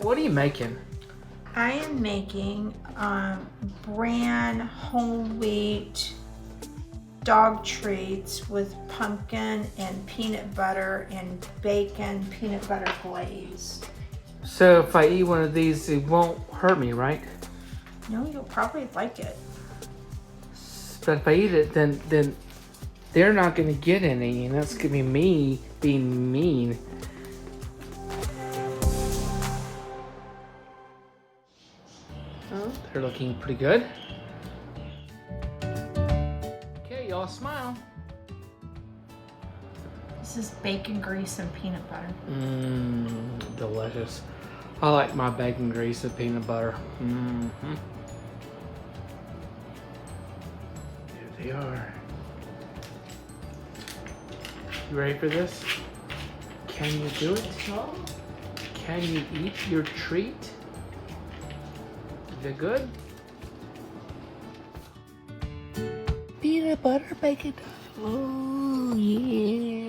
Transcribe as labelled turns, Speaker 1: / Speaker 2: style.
Speaker 1: What are you making?
Speaker 2: I am making bran whole wheat dog treats with pumpkin and peanut butter and bacon peanut butter glaze.
Speaker 1: So if I eat one of these, it won't hurt me, right?
Speaker 2: No, you'll probably like it.
Speaker 1: But if I eat it, then they're not gonna get any, and that's gonna be me being mean. Oh, they're looking pretty good. Okay, y'all smile.
Speaker 2: This is bacon grease and peanut butter.
Speaker 1: Mmm, delicious. I like my bacon grease and peanut butter. Mm-hmm. Here they are. You ready for this? Can you do it?
Speaker 2: Oh.
Speaker 1: Can you eat your treat? Is it good? Peanut butter bacon. Oh yeah.